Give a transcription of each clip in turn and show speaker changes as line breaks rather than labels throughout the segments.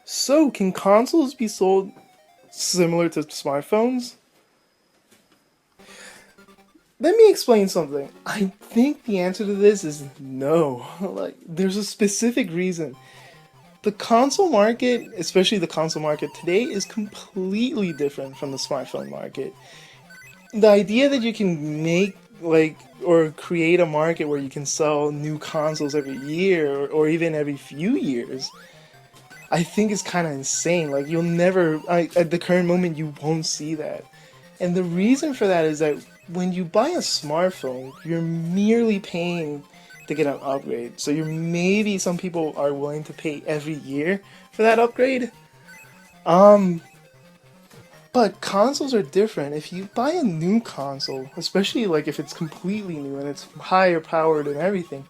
So, can consoles be sold similar to smartphones? Let me explain something. I think the answer to this is no. Like, there's a specific reason. The console market, especially the console market today, is completely different from the smartphone market. The idea that you can make or create a market where you can sell new consoles every year or even every few years, I think is kind of insane. Like you'll never, at the current moment, you won't see that. And the reason for that is that when you buy a smartphone, you're merely paying to get an upgrade. So you're maybe some people are willing to pay every year for that upgrade. Um, but consoles are different. If you buy a new console, especially like if it's completely new and it's higher powered and everything,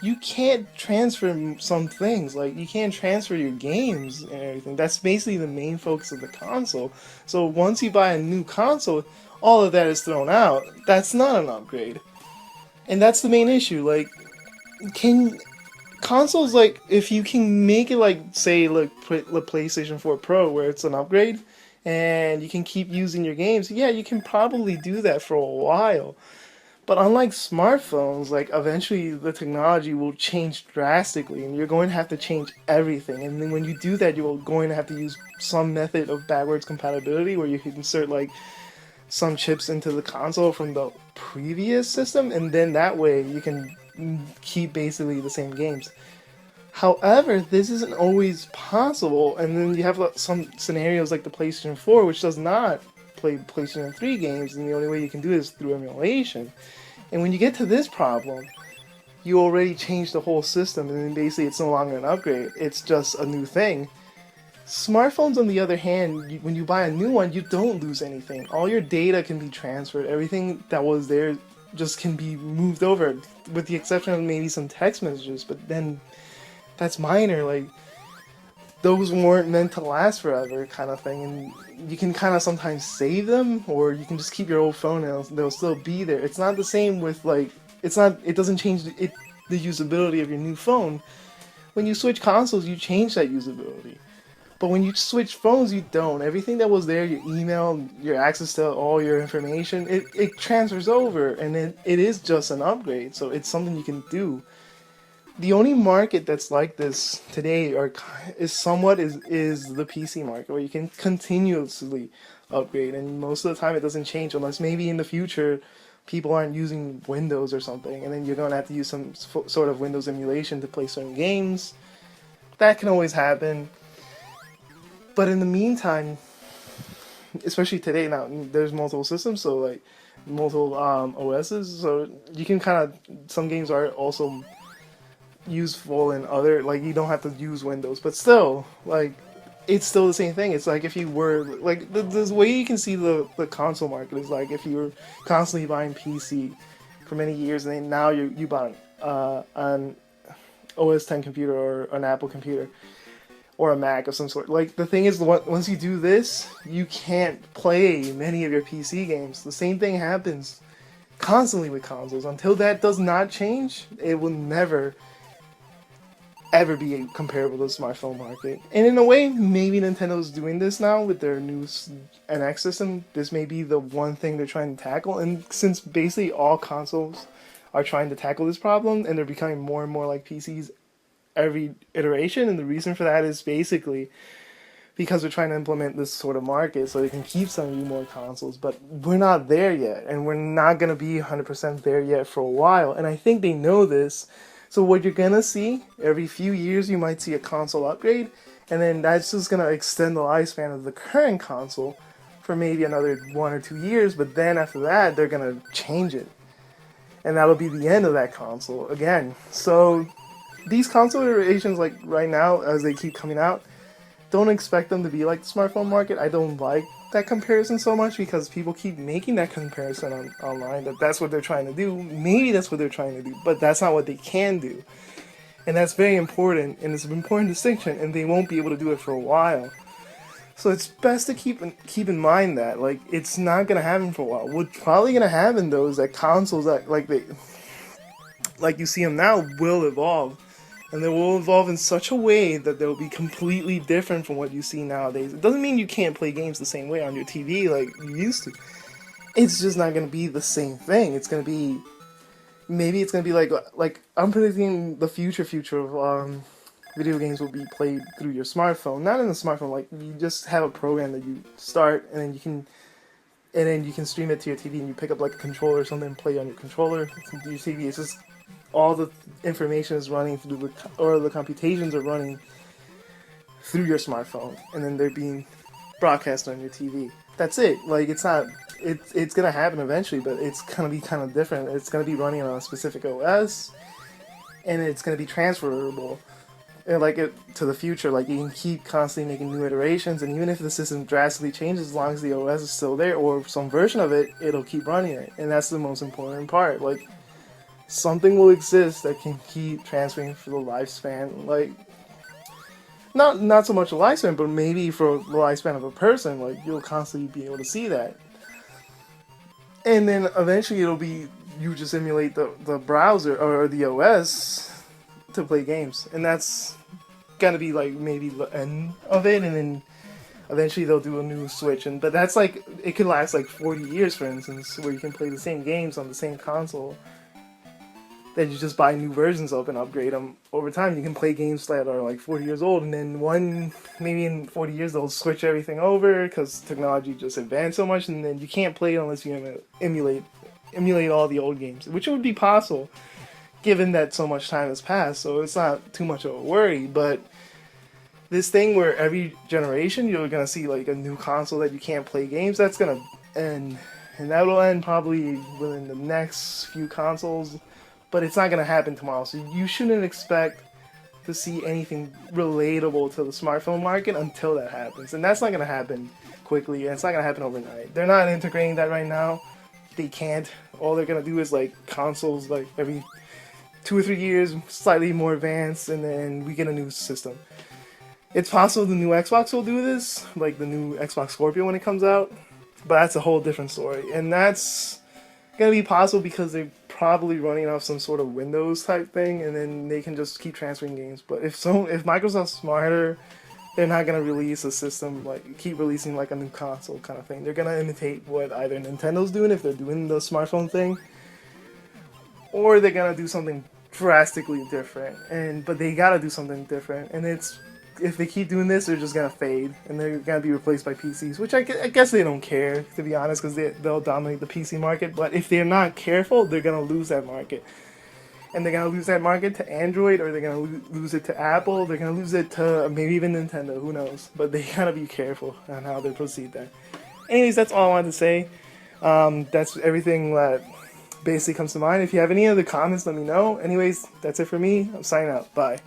you can't transfer some things. Like you can't transfer your games and everything. That's basically the main focus of the console. So once you buy a new console, all of that is thrown out. That's not an upgrade, and that's the main issue. Like, can consoles like if you can make it like say like put the PlayStation 4 Pro where it's an upgrade and you can keep using your games, yeah, you can probably do that for a while. But unlike smartphones, like eventually the technology will change drastically and you're going to have to change everything. And then when you do that, you're going to have to use some method of backwards compatibility where you can insert like some chips into the console from the previous system and then that way you can keep basically the same games. However, this isn't always possible, and then you have some scenarios like the PlayStation 4, which does not play PlayStation 3 games, and the only way you can do it is through emulation. And when you get to this problem, you already changed the whole system, and then basically it's no longer an upgrade, it's just a new thing. Smartphones, on the other hand, when you buy a new one, you don't lose anything. All your data can be transferred, everything that was there just can be moved over, with the exception of maybe some text messages, but then that's minor. Like, those weren't meant to last forever, kind of thing. And you can kind of sometimes save them, or you can just keep your old phone and they'll still be there. It's not the same with like, it's not. It doesn't change the usability of your new phone. When you switch consoles, you change that usability. But when you switch phones, you don't. Everything that was there, your email, your access to all your information, it transfers over, and it is just an upgrade. So it's something you can do. The only market that's like this today or is the PC market where you can continuously upgrade and most of the time it doesn't change unless maybe in the future people aren't using Windows or something and then you're going to have to use some sort of Windows emulation to play certain games. That can always happen. But in the meantime, especially today now there's multiple systems so like multiple OSs so you can kind of some games are also useful in other like you don't have to use Windows, but still like it's still the same thing. It's like if you were like the way you can see the console market is like if you were constantly buying PC for many years and then now you bought an OS 10 computer or an Apple computer or a Mac of some sort. Like the thing is, once you do this, you can't play many of your PC games. The same thing happens constantly with consoles. Until that does not change, it will never ever be comparable to the smartphone market. And in a way, maybe Nintendo's doing this now with their new NX system. This may be the one thing they're trying to tackle. And since basically all consoles are trying to tackle this problem and they're becoming more and more like PCs every iteration, and the reason for that is basically because they're trying to implement this sort of market so they can keep selling you more consoles. But we're not there yet, and we're not going to be 100% there yet for a while. And I think they know this. So what you're gonna see every few years, you might see a console upgrade, and then that's just gonna extend the lifespan of the current console for maybe another 1 or 2 years. But then after that, they're gonna change it, and that'll be the end of that console again. So these console iterations, like right now, as they keep coming out, don't expect them to be like the smartphone market. I don't like that comparison so much because people keep making that comparison online that that's what they're trying to do. Maybe that's what they're trying to do, but that's not what they can do. And that's very important, and it's an important distinction, and they won't be able to do it for a while. So it's best to keep in mind that like it's not gonna happen for a while. What's probably gonna happen though is that consoles that like you see them now will evolve. and they will evolve in such a way that they'll be completely different from what you see nowadays. It doesn't mean you can't play games the same way on your TV like you used to. It's just not gonna be the same thing. It's gonna be maybe it's gonna be like I'm predicting the future of video games will be played through your smartphone. Not in the smartphone, like you just have a program that you start and then you can stream it to your TV and you pick up like a controller or something and play on your controller. Your TV. It's just all the information is running through the computations are running through your smartphone, and then they're being broadcast on your TV. That's it. Like it's not. It's gonna happen eventually, but it's gonna be kind of different. It's gonna be running on a specific OS, and it's gonna be transferable like it to the future. Like you can keep constantly making new iterations, and even if the system drastically changes, as long as the OS is still there or some version of it, it'll keep running it, and that's the most important part. Like something will exist that can keep transferring for the lifespan. Like not so much a lifespan, but maybe for the lifespan of a person. Like you'll constantly be able to see that, and then eventually it'll be you just emulate the browser or the OS to play games, and that's gonna be like maybe the end of it, and then eventually they'll do a new Switch, and but that's like it could last like 40 years, for instance, where you can play the same games on the same console. Then you just buy new versions of and upgrade them over time. You can play games that are like 40 years old, and then maybe in 40 years they'll switch everything over because technology just advanced so much, and then you can't play it unless you emulate all the old games, which would be possible given that so much time has passed. So it's not too much of a worry, but this thing where every generation you're gonna see like a new console that you can't play games, that's gonna end, and that will end probably within the next few consoles. But it's not gonna happen tomorrow, so you shouldn't expect to see anything relatable to the smartphone market until that happens, and that's not gonna happen quickly, and it's not gonna happen overnight. They're not integrating that right now. They can't. All they're gonna do is like consoles like every 2 or 3 years, slightly more advanced, and then we get a new system. It's possible the new Xbox will do this, like the new Xbox Scorpio when it comes out, but that's a whole different story. And that's gonna be possible because they're probably running off some sort of Windows type thing, and then they can just keep transferring games. But if Microsoft's smarter, they're not gonna release a system like keep releasing like a new console kind of thing. They're gonna imitate what either Nintendo's doing if they're doing the smartphone thing, or they're gonna do something drastically different. But they gotta do something different, and it's if they keep doing this, they're just gonna fade, and they're gonna be replaced by PCs, which I guess they don't care, to be honest, because they'll dominate the PC market. But if they're not careful, they're gonna lose that market, and they're gonna lose that market to Android, or they're gonna lose it to Apple. They're gonna lose it to maybe even Nintendo. Who knows? But they gotta be careful on how they proceed there. Anyways, that's all I wanted to say. That's everything that basically comes to mind. If you have any other comments, let me know. Anyways, that's it for me. I'm signing out. Bye.